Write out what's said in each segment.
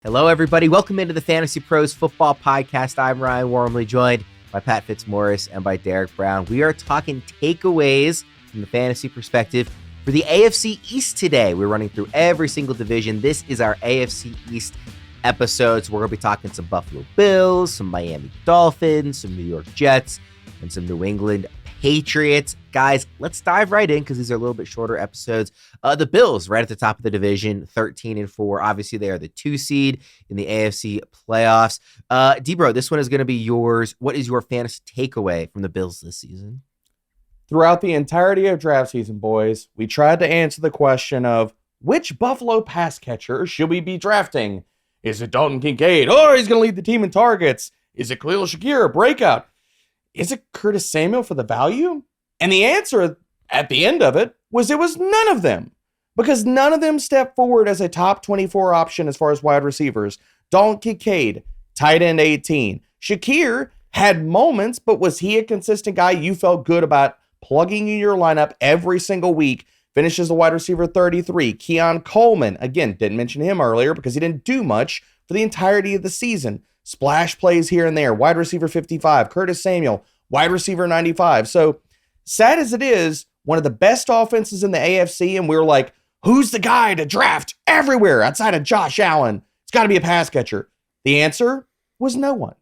Hello, everybody. Welcome into the Fantasy Pros Football Podcast. I'm Ryan Wormeli, joined by Pat Fitzmaurice and by Derek Brown. We are talking takeaways from the fantasy perspective for the AFC East today. We're running through every single division. This is our AFC East episodes. We're going to be talking some Buffalo Bills, some Miami Dolphins, some New York Jets, and some New England Patriots. Guys, let's dive right in because these are a little bit shorter episodes. The Bills right at the top of the division, 13-4. Obviously, they are the 2 seed in the AFC playoffs. D-Bro, this one is going to be yours. What is your fantasy takeaway from the Bills this season? Throughout the entirety of draft season, boys, we tried to answer the question of which Buffalo pass catcher should we be drafting? Is it Dalton Kincaid? Oh, he's going to lead the team in targets. Is it Khalil Shakir, a breakout? Is it Curtis Samuel for the value? And the answer at the end of it was none of them, because none of them stepped forward as a top 24 option as far as wide receivers. Dalton Kincaid, tight end 18. Shakir had moments, but was he a consistent guy you felt good about plugging in your lineup every single week? Finishes the wide receiver 33. Keon Coleman, again, didn't mention him earlier because he didn't do much for the entirety of the season. Splash plays here and there. Wide receiver 55. Curtis Samuel, wide receiver 95. So sad as it is, one of the best offenses in the AFC, and we're like, who's the guy to draft everywhere outside of Josh Allen? It's got to be a pass catcher. The answer was no one.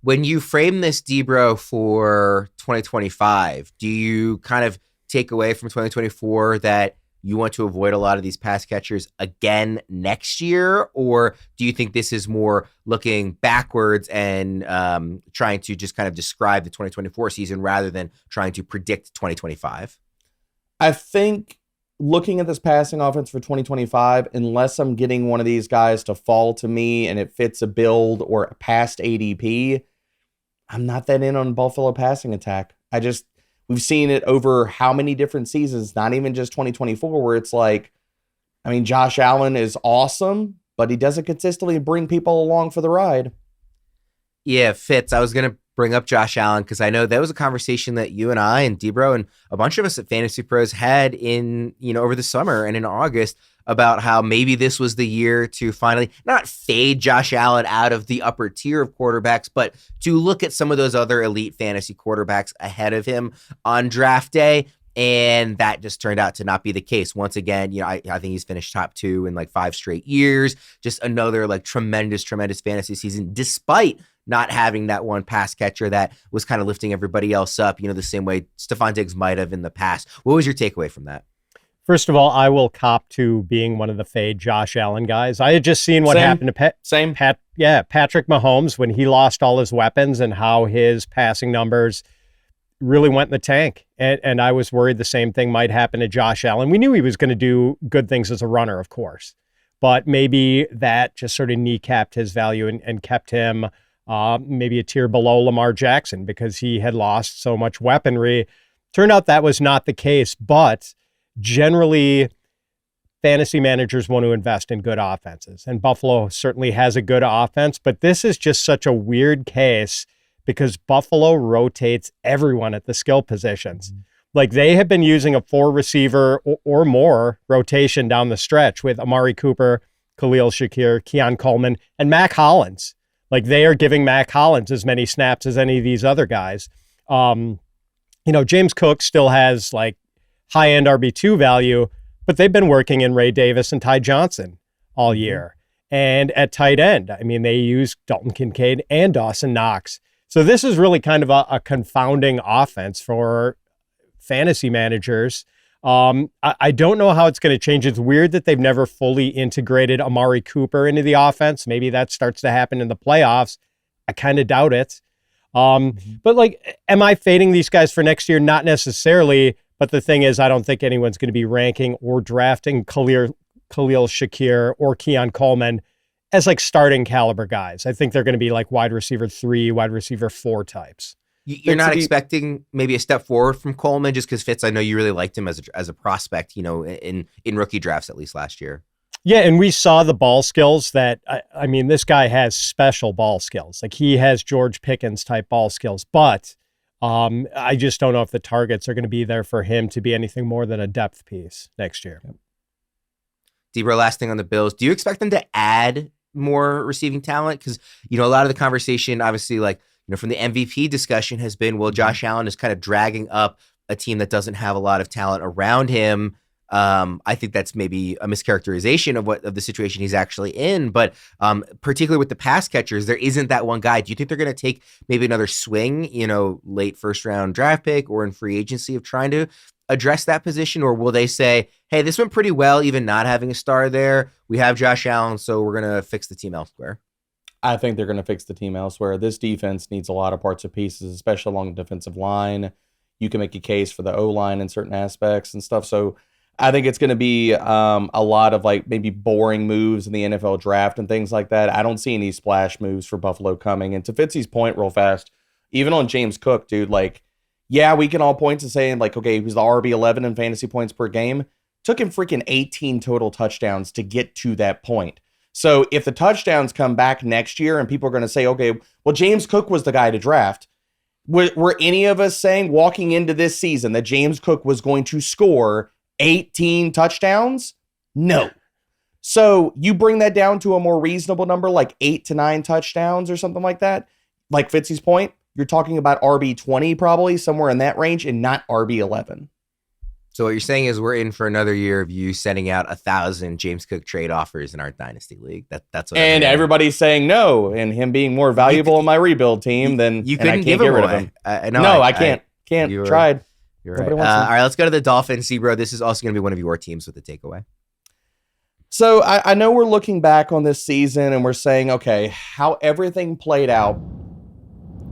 When you frame this, D-Bro, for 2025, do you kind of take away from 2024 that you want to avoid a lot of these pass catchers again next year? Or do you think this is more looking backwards and trying to just kind of describe the 2024 season rather than trying to predict 2025? I think looking at this passing offense for 2025, unless I'm getting one of these guys to fall to me and it fits a build or a past ADP, I'm not that in on Buffalo passing attack. We've seen it over how many different seasons, not even just 2024, where it's like, I mean, Josh Allen is awesome, but he doesn't consistently bring people along for the ride. Yeah, Fitz, I was going to bring up Josh Allen because I know that was a conversation that you and I and D-Bro and a bunch of us at Fantasy Pros had over the summer and in August about how maybe this was the year to finally not fade Josh Allen out of the upper tier of quarterbacks, but to look at some of those other elite fantasy quarterbacks ahead of him on draft day. And that just turned out to not be the case. Once again, I think he's finished top 2 in like 5 straight years. Just another like tremendous fantasy season, despite not having that one pass catcher that was kind of lifting everybody else up, the same way Stephon Diggs might have in the past. What was your takeaway from that? First of all, I will cop to being one of the fade Josh Allen guys. I had just seen what happened to Patrick Mahomes when he lost all his weapons and how his passing numbers really went in the tank. And I was worried the same thing might happen to Josh Allen. We knew he was going to do good things as a runner, of course, but maybe that just sort of kneecapped his value and kept him maybe a tier below Lamar Jackson because he had lost so much weaponry. Turned out that was not the case, but generally, fantasy managers want to invest in good offenses, and Buffalo certainly has a good offense, but this is just such a weird case because Buffalo rotates everyone at the skill positions. Like they have been using a 4 receiver or more rotation down the stretch with Amari Cooper, Khalil Shakir, Keon Coleman, and Mac Hollins. Like they are giving Mac Hollins as many snaps as any of these other guys. James Cook still has like high-end RB2 value, but they've been working in Ray Davis and Ty Johnson all year. And at tight end, I mean, they use Dalton Kincaid and Dawson Knox. So this is really kind of a confounding offense for fantasy managers. I don't know how it's going to change. It's weird that they've never fully integrated Amari Cooper into the offense. Maybe that starts to happen in the playoffs. I kind of doubt it. But like, am I fading these guys for next year? Not necessarily. But the thing is, I don't think anyone's going to be ranking or drafting Khalil Shakir or Keon Coleman as like starting caliber guys. I think they're going to be like wide receiver 3, wide receiver 4 types. You're not expecting maybe a step forward from Coleman just because Fitz, I know you really liked him as a prospect, in rookie drafts, at least last year. Yeah, and we saw the ball skills that, I mean, this guy has special ball skills. Like he has George Pickens type ball skills, but I just don't know if the targets are going to be there for him to be anything more than a depth piece next year. D-Bro, last thing on the Bills. Do you expect them to add more receiving talent? Because, a lot of the conversation, obviously, like, from the MVP discussion has been, well, Josh Allen is kind of dragging up a team that doesn't have a lot of talent around him. I think that's maybe a mischaracterization of the situation he's actually in, but particularly with the pass catchers, there isn't that one guy. Do you think they're going to take maybe another swing, late first round draft pick or in free agency of trying to address that position? Or will they say, hey, this went pretty well, even not having a star there. We have Josh Allen, so we're going to fix the team elsewhere? I think they're going to fix the team elsewhere. This defense needs a lot of parts and pieces, especially along the defensive line. You can make a case for the O-line in certain aspects and stuff. So I think it's going to be a lot of like maybe boring moves in the NFL draft and things like that. I don't see any splash moves for Buffalo coming. And to Fitzy's point real fast, even on James Cook, dude, like, yeah, we can all point to saying like, okay, he was the RB11 in fantasy points per game. Took him freaking 18 total touchdowns to get to that point. So if the touchdowns come back next year and people are going to say, okay, well, James Cook was the guy to draft. Were any of us saying walking into this season that James Cook was going to score 18 touchdowns? No. So you bring that down to a more reasonable number, like 8 to 9 touchdowns or something like that. Like Fitzy's point, you're talking about RB20 probably somewhere in that range and not RB11. So what you're saying is we're in for another year of you sending out 1,000 James Cook trade offers in our dynasty league. That's what. And everybody's saying no, and him being more valuable in my rebuild team than you couldn't give him away. I can't. Tried. You're right. All right, let's go to the Dolphins. Bro, this is also going to be one of your teams with the takeaway. So I know we're looking back on this season and we're saying, okay, how everything played out.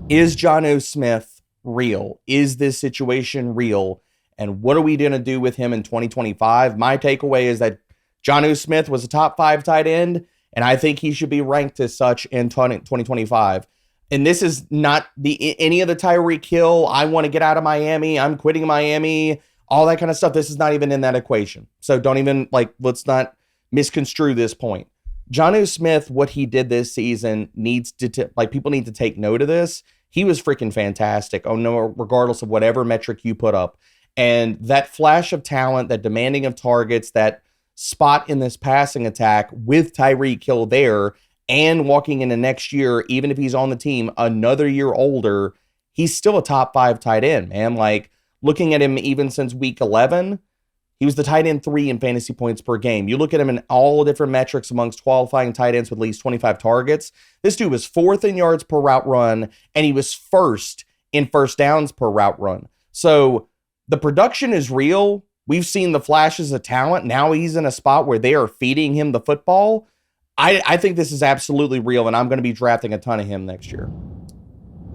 Is Jonnu Smith real? Is this situation real? And what are we going to do with him in 2025? My takeaway is that Jonnu Smith was a top 5 tight end, and I think he should be ranked as such in 2025. And this is not any of the Tyreek Hill, I want to get out of Miami, I'm quitting Miami, all that kind of stuff. This is not even in that equation. So don't even, let's not misconstrue this point. Jonnu Smith, what he did this season needs to, people need to take note of this. He was freaking fantastic. Oh no, regardless of whatever metric you put up. And that flash of talent, that demanding of targets, that spot in this passing attack with Tyreek Hill there and walking into next year, even if he's on the team another year older, he's still a top 5 tight end, man. Like looking at him even since week 11, he was the tight end 3 in fantasy points per game. You look at him in all different metrics amongst qualifying tight ends with at least 25 targets. This dude was 4th in yards per route run, and he was 1st in first downs per route run. So the production is real. We've seen the flashes of talent. Now he's in a spot where they are feeding him the football. I think this is absolutely real, and I'm going to be drafting a ton of him next year.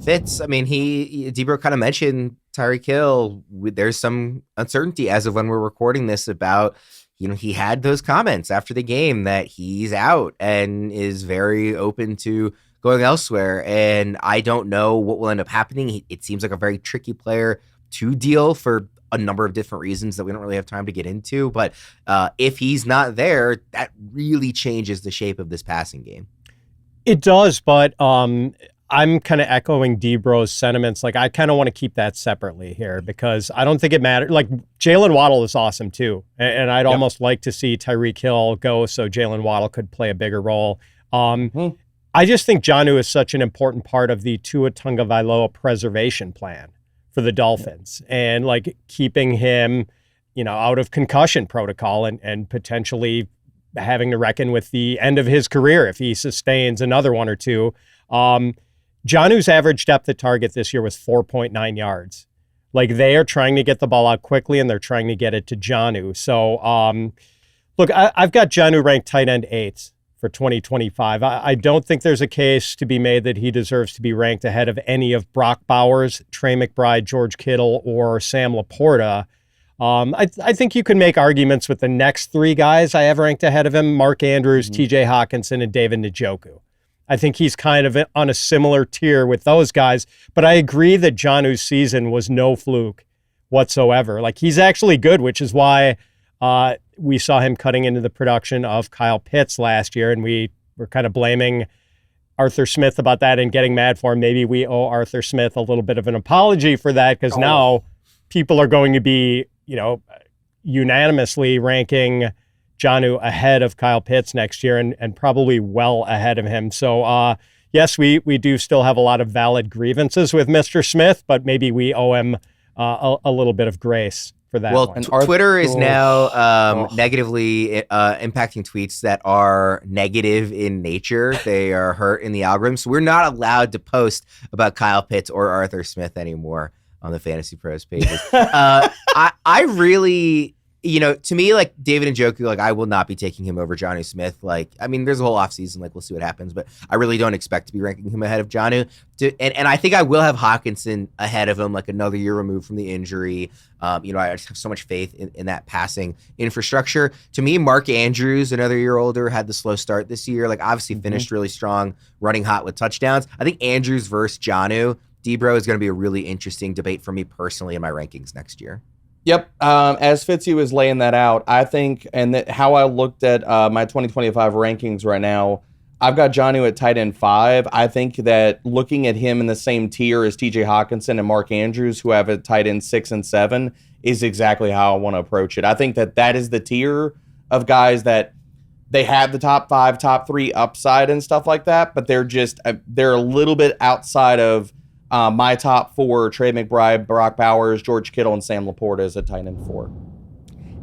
Fitz, I mean, Debro kind of mentioned Tyreek Hill. There's some uncertainty as of when we're recording this about, he had those comments after the game that he's out and is very open to going elsewhere. And I don't know what will end up happening. It seems like a very tricky player to deal for a number of different reasons that we don't really have time to get into. But if he's not there, that really changes the shape of this passing game. It does, but I'm kind of echoing Debro's sentiments. Like, I kind of want to keep that separately here because I don't think it matters. Like, Jalen Waddle is awesome too. And I'd almost like to see Tyreek Hill go so Jalen Waddle could play a bigger role. I just think Jonnu is such an important part of the Tua Tagovailoa preservation plan for the Dolphins and keeping him, out of concussion protocol and potentially having to reckon with the end of his career if he sustains another one or two. Jonnu's average depth of target this year was 4.9 yards. They are trying to get the ball out quickly and they're trying to get it to Jonnu. So, look, I've got Jonnu ranked tight end 8 for 2025. I don't think there's a case to be made that he deserves to be ranked ahead of any of Brock Bowers, Trey McBride, George Kittle, or Sam Laporta. I think you can make arguments with the next 3 guys I have ranked ahead of him, Mark Andrews, TJ Hawkinson, and David Njoku. I think he's kind of on a similar tier with those guys, but I agree that Jonnu's season was no fluke whatsoever. He's actually good, which is why we saw him cutting into the production of Kyle Pitts last year, and we were kind of blaming Arthur Smith about that and getting mad for him. Maybe we owe Arthur Smith a little bit of an apology for that because now people are going to be, unanimously ranking Jonnu ahead of Kyle Pitts next year and probably well ahead of him. So, yes, we do still have a lot of valid grievances with Mr. Smith, but maybe we owe him a little bit of grace for that. Well, one. Twitter is now negatively impacting tweets that are negative in nature. They are hurt in the algorithm. So we're not allowed to post about Kyle Pitts or Arthur Smith anymore on the Fantasy Pros pages. I really... to me, like David Njoku, like I will not be taking him over Jonnu Smith. Like, I mean, there's a whole offseason, like we'll see what happens, but I really don't expect to be ranking him ahead of Jonnu. And I think I will have Hawkinson ahead of him, like another year removed from the injury. I just have so much faith in that passing infrastructure. To me, Mark Andrews, another year older, had the slow start this year. Like, obviously finished really strong, running hot with touchdowns. I think Andrews versus Jonnu, Debro, is going to be a really interesting debate for me personally in my rankings next year. Yep. As Fitzy was laying that out, I think, and how I looked at my 2025 rankings right now, I've got Jonnu at tight end 5. I think that looking at him in the same tier as TJ Hawkinson and Mark Andrews, who have a tight end 6 and 7, is exactly how I want to approach it. I think that is the tier of guys that they have the top 5, top 3 upside and stuff like that, but they're a little bit outside of my top 4: Trey McBride, Brock Bowers, George Kittle, and Sam Laporta as a tight end 4.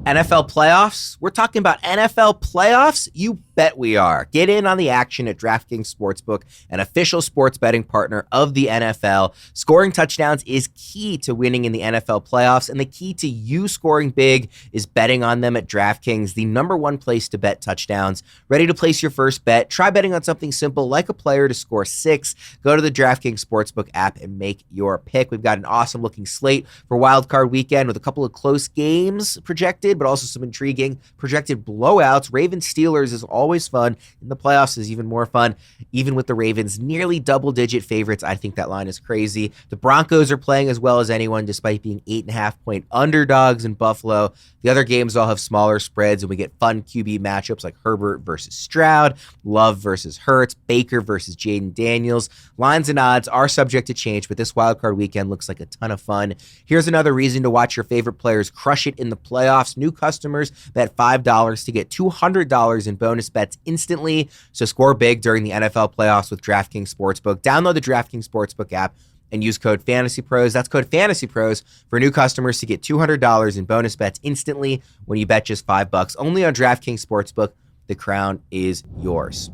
NFL playoffs? We're talking about NFL playoffs? You bet we are. Get in on the action at DraftKings Sportsbook, an official sports betting partner of the NFL. Scoring touchdowns is key to winning in the NFL playoffs, and the key to you scoring big is betting on them at DraftKings, the #1 place to bet touchdowns. Ready to place your first bet? Try betting on something simple like a player to score 6. Go to the DraftKings Sportsbook app and make your pick. We've got an awesome looking slate for Wild Card Weekend with a couple of close games projected, but also some intriguing projected blowouts. Ravens-Steelers is always fun. In the playoffs is even more fun. Even with the Ravens nearly double-digit favorites, I think that line is crazy. The Broncos are playing as well as anyone despite being 8.5-point underdogs in Buffalo. The other games all have smaller spreads, and we get fun QB matchups like Herbert versus Stroud, Love versus Hurts, Baker versus Jaden Daniels. Lines and odds are subject to change, but this wildcard weekend looks like a ton of fun. Here's another reason to watch your favorite players crush it in the playoffs. New customers bet $5 to get $200 in bonus bets instantly. So score big during the NFL playoffs with DraftKings Sportsbook. Download the DraftKings Sportsbook app and use code FANTASYPROS. That's code FANTASYPROS for new customers to get $200 in bonus bets instantly when you bet just $5. Only on DraftKings Sportsbook. The crown is yours.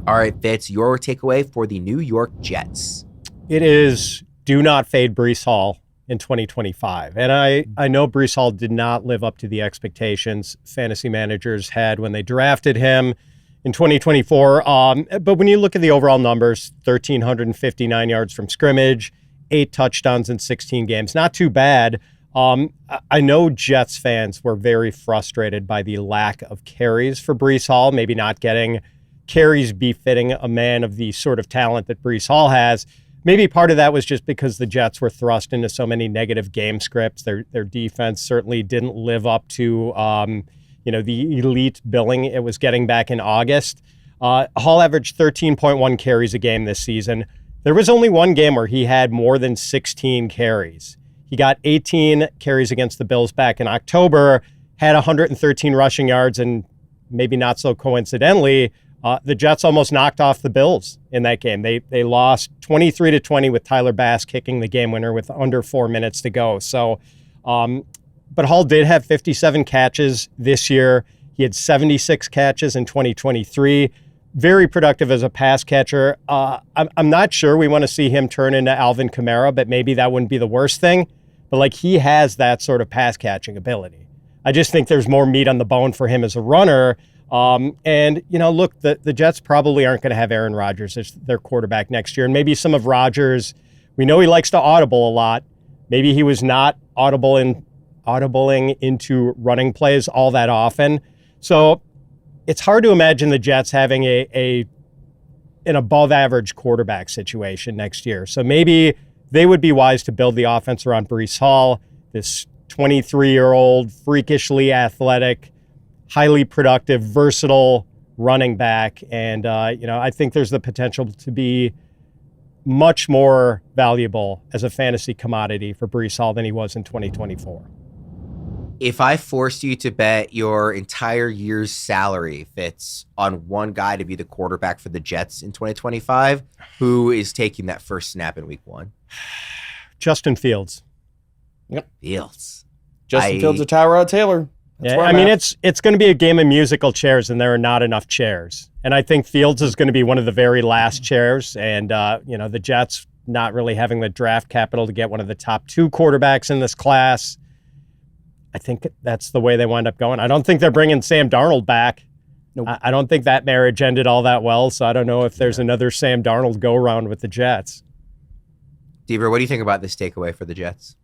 All right, Fitz, your takeaway for the New York Jets. It is do not fade Breece Hall in 2025. And I know Breece Hall did not live up to the expectations fantasy managers had when they drafted him in 2024. But when you look at the overall numbers, 1,359 yards from scrimmage, 8 touchdowns in 16 games, not too bad. I know Jets fans were very frustrated by the lack of carries for Breece Hall, maybe not getting carries befitting a man of the sort of talent that Breece Hall has. Maybe part of that was just because the Jets were thrust into so many negative game scripts. Their defense certainly didn't live up to the elite billing it was getting back in August. Hall averaged 13.1 carries a game this season. There was only one game where he had more than 16 carries. He got 18 carries against the Bills back in October, had 113 rushing yards, and maybe not so coincidentally, the Jets almost knocked off the Bills in that game. They lost 23-20 with Tyler Bass kicking the game winner with under 4 minutes to go. So, but Hall did have 57 catches this year. He had 76 catches in 2023. Very productive as a pass catcher. I'm not sure we want to see him turn into Alvin Kamara, but maybe that wouldn't be the worst thing. But he has that sort of pass catching ability. I just think there's more meat on the bone for him as a runner. Look, the Jets probably aren't going to have Aaron Rodgers as their quarterback next year. And maybe some of Rodgers, we know he likes to audible a lot. Maybe he was not audibling into running plays all that often. So it's hard to imagine the Jets having an above average quarterback situation next year. So maybe they would be wise to build the offense around Breece Hall, this 23-year-old, freakishly athletic, highly productive, versatile running back. And, I think there's the potential to be much more valuable as a fantasy commodity for Breece Hall than he was in 2024. If I forced you to bet your entire year's salary, Fitz, on one guy to be the quarterback for the Jets in 2025, who is taking that first snap in week 1? Justin Fields. Yep. Fields. Justin Fields or Tyrod Taylor. That's I mean, it's going to be a game of musical chairs, and there are not enough chairs. And I think Fields is going to be one of the very last chairs. And, the Jets not really having the draft capital to get one of the top 2 quarterbacks in this class. I think that's the way they wind up going. I don't think they're bringing Sam Darnold back. Nope. I don't think that marriage ended all that well, so I don't know if there's another Sam Darnold go-around with the Jets. Deaver, what do you think about this takeaway for the Jets?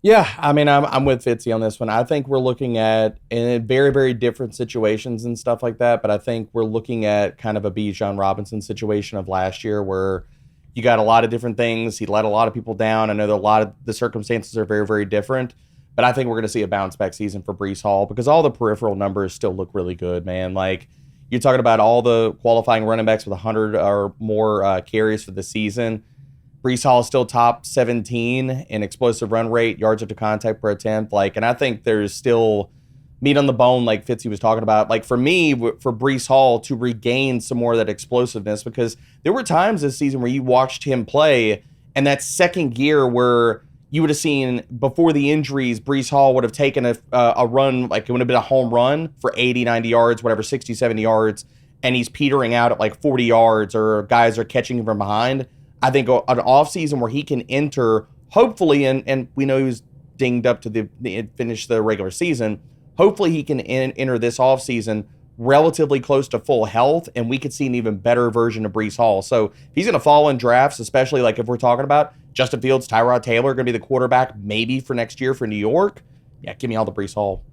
Yeah, I mean, I'm with Fitzy on this one. I think we're looking at in very, very different situations and stuff like that, but I think we're looking at kind of a Bijan Robinson situation of last year where you got a lot of different things. He let a lot of people down. I know that a lot of the circumstances are very, very different. But I think we're going to see a bounce-back season for Breece Hall because all the peripheral numbers still look really good, man. Like, you're talking about all the qualifying running backs with 100 or more carries for the season. Breece Hall is still top 17 in explosive run rate, yards after contact per attempt. And I think there's still meat on the bone, like Fitzy was talking about. Like, for me, for Breece Hall to regain some more of that explosiveness, because there were times this season where you watched him play, and that second gear where you would have seen before the injuries, Breece Hall would have taken a run, like it would have been a home run for 80, 90 yards, whatever, 60, 70 yards, and he's petering out at like 40 yards or guys are catching him from behind. I think an offseason where he can enter, hopefully, and we know he was dinged up to finish the regular season, hopefully he can enter this offseason relatively close to full health, and we could see an even better version of Breece Hall. So if he's going to fall in drafts, especially like if we're talking about Justin Fields, Tyrod Taylor going to be the quarterback maybe for next year for New York, yeah, give me all the Breece Hall.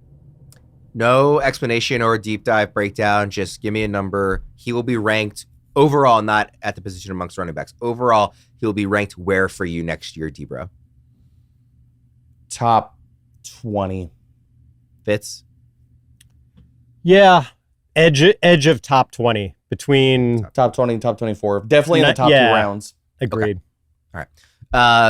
No explanation or deep dive breakdown, just give me a number. He will be ranked overall, not at the position amongst running backs. Overall, he'll be ranked where for you next year, D-Bro? Top 20. Fitz? Yeah. Edge of top 20 between top 20 and top 24. Definitely in the top 2 rounds. Agreed. Okay. All right.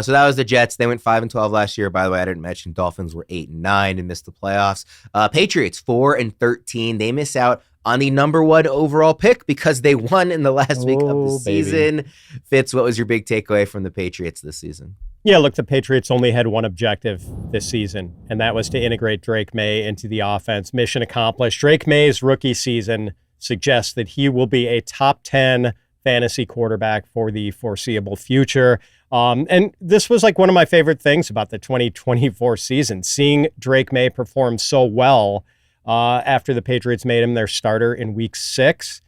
So that was the Jets. They went 5-12 last year. By the way, I didn't mention Dolphins were 8-9 and missed the playoffs. Patriots 4-13. They miss out on the number 1 overall pick because they won in the last week of the season. Fitz, what was your big takeaway from the Patriots this season? Yeah, look, the Patriots only had one objective this season, and that was to integrate Drake May into the offense. Mission accomplished. Drake May's rookie season suggests that he will be a top 10 fantasy quarterback for the foreseeable future. And this was like one of my favorite things about the 2024 season, seeing Drake May perform so well after the Patriots made him their starter in week 6.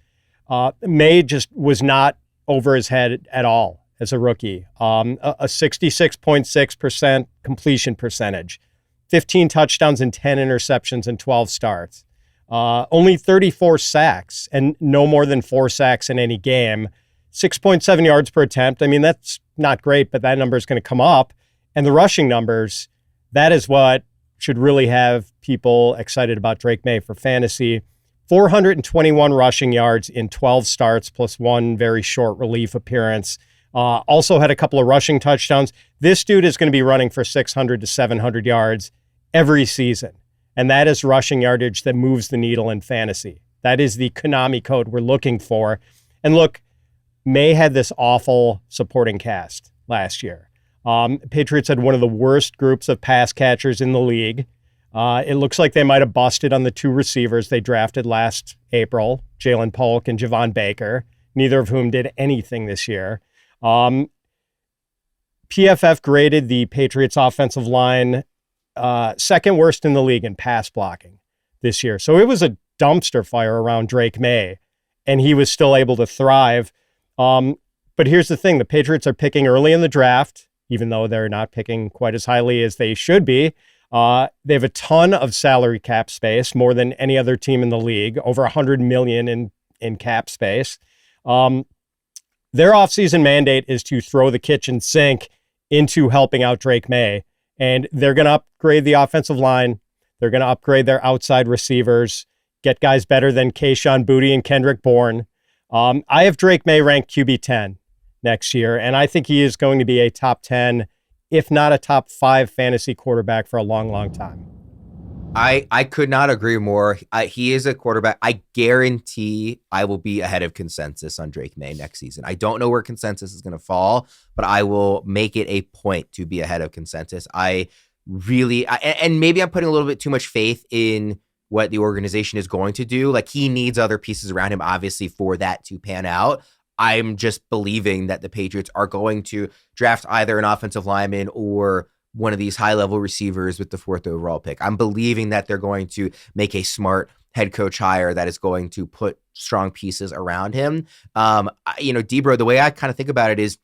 May just was not over his head at all as a rookie. A 66.6% completion percentage, 15 touchdowns and 10 interceptions in 12 starts. Only 34 sacks and no more than 4 sacks in any game. 6.7 yards per attempt. I mean, that's not great, but that number is going to come up. And the rushing numbers, that is what should really have people excited about Drake May for fantasy. 421 rushing yards in 12 starts plus 1 very short relief appearance. Also had a couple of rushing touchdowns. This dude is going to be running for 600 to 700 yards every season. And that is rushing yardage that moves the needle in fantasy. That is the Konami code we're looking for. And look, May had this awful supporting cast last year. Patriots had one of the worst groups of pass catchers in the league. It looks like they might have busted on the 2 receivers they drafted last April, Jalen Polk and Javon Baker, neither of whom did anything this year. PFF graded the Patriots offensive line second worst in the league in pass blocking this year. So it was a dumpster fire around Drake May, and he was still able to thrive. But here's the thing. The Patriots are picking early in the draft, even though they're not picking quite as highly as they should be. They have a ton of salary cap space, more than any other team in the league, over $100 million in cap space. Their offseason mandate is to throw the kitchen sink into helping out Drake May. And they're going to upgrade the offensive line. They're going to upgrade their outside receivers, get guys better than Kayshon Boutte and Kendrick Bourne. I have Drake May ranked QB 10 next year, and I think he is going to be a top 10, if not a top 5 fantasy quarterback for a long, long time. I could not agree more. He is a quarterback. I guarantee I will be ahead of consensus on Drake May next season. I don't know where consensus is going to fall, but I will make it a point to be ahead of consensus. And maybe I'm putting a little bit too much faith in what the organization is going to do. Like, he needs other pieces around him, obviously, for that to pan out. I'm just believing that the Patriots are going to draft either an offensive lineman or one of these high-level receivers with the 4th overall pick. I'm believing that they're going to make a smart head coach hire that is going to put strong pieces around him. Debro, the way I kind of think about it is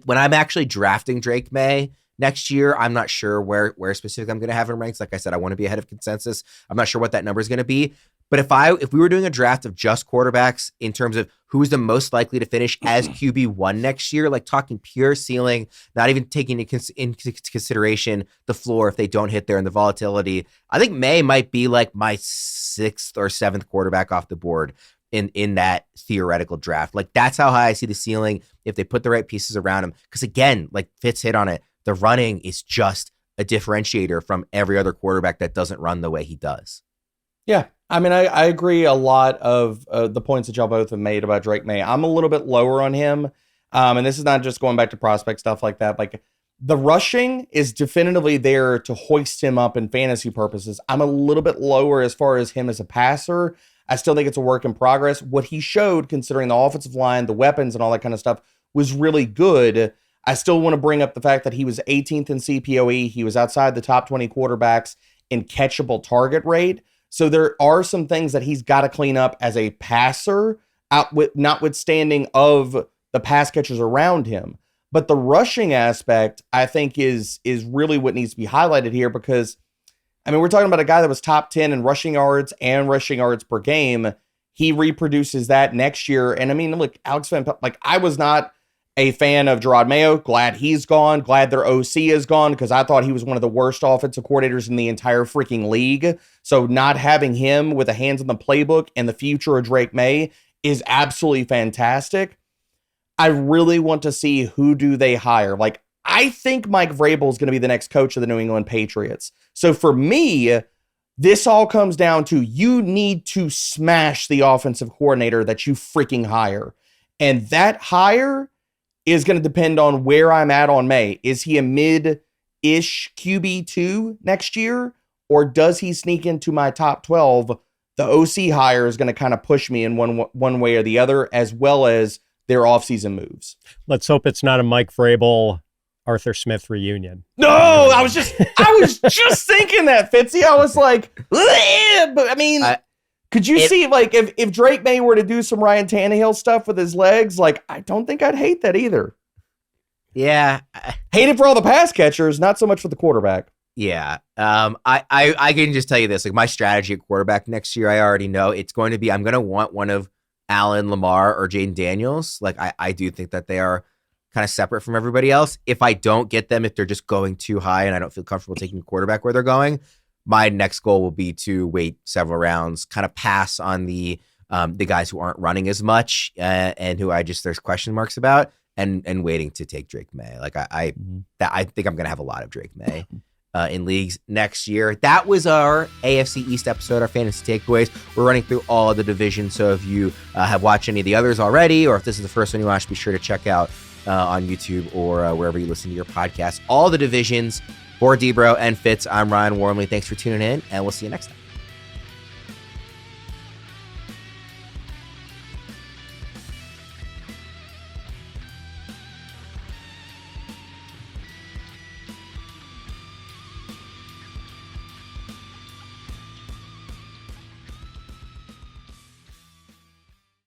when I'm actually drafting Drake May next year, I'm not sure where specific I'm going to have him ranked. Like I said, I want to be ahead of consensus. I'm not sure what that number is going to be. But if we were doing a draft of just quarterbacks in terms of who's the most likely to finish as QB1 next year, like talking pure ceiling, not even taking into consideration the floor if they don't hit there and the volatility, I think May might be like my 6th or 7th quarterback off the board in that theoretical draft. Like, that's how high I see the ceiling if they put the right pieces around him. Because again, like Fitz hit on it, the running is just a differentiator from every other quarterback that doesn't run the way he does. Yeah. I mean, I agree a lot of the points that y'all both have made about Drake May. I'm a little bit lower on him. And this is not just going back to prospect stuff like that. Like, the rushing is definitively there to hoist him up in fantasy purposes. I'm a little bit lower as far as him as a passer. I still think it's a work in progress. What he showed, considering the offensive line, the weapons, and all that kind of stuff, was really good. I still want to bring up the fact that he was 18th in CPOE. He was outside the top 20 quarterbacks in catchable target rate. So there are some things that he's got to clean up as a passer, notwithstanding of the pass catchers around him. But the rushing aspect, I think, is really what needs to be highlighted here, because, I mean, we're talking about a guy that was top 10 in rushing yards and rushing yards per game. He reproduces that next year. And I mean, look, Alex Van Pelt, like, I was not a fan of Gerard Mayo. Glad he's gone. Glad their OC is gone, because I thought he was one of the worst offensive coordinators in the entire freaking league. So not having him with a hands on the playbook and the future of Drake May is absolutely fantastic. I really want to see who do they hire. Like, I think Mike Vrabel is going to be the next coach of the New England Patriots. So for me, this all comes down to you need to smash the offensive coordinator that you freaking hire. And that hire is going to depend on where I'm at on May. Is he a mid-ish QB2 next year? Or does he sneak into my top 12? The OC hire is going to kind of push me in one way or the other, as well as their offseason moves. Let's hope it's not a Mike Vrabel, Arthur Smith reunion. No, I was just thinking that, Fitzy. I was like, but I mean, could you see, like, if Drake May were to do some Ryan Tannehill stuff with his legs, like, I don't think I'd hate that either. Yeah. Hate it for all the pass catchers, not so much for the quarterback. Yeah. I can just tell you this, like, my strategy at quarterback next year, I already know it's going to be, I'm going to want one of Allen, Lamar, or Jaden Daniels. Like, I do think that they are kind of separate from everybody else. If I don't get them, if they're just going too high and I don't feel comfortable taking the quarterback where they're going, my next goal will be to wait several rounds, kind of pass on the guys who aren't running as much and who there's question marks about, and waiting to take Drake May. Like, I think I'm going to have a lot of Drake May in leagues next year. That was our AFC East episode, our fantasy takeaways. We're running through all of the divisions, so if you have watched any of the others already, or if this is the first one you watch, be sure to check out on YouTube or wherever you listen to your podcast. All the divisions. For Debro and Fitz, I'm Ryan Wormeli. Thanks for tuning in, and we'll see you next time.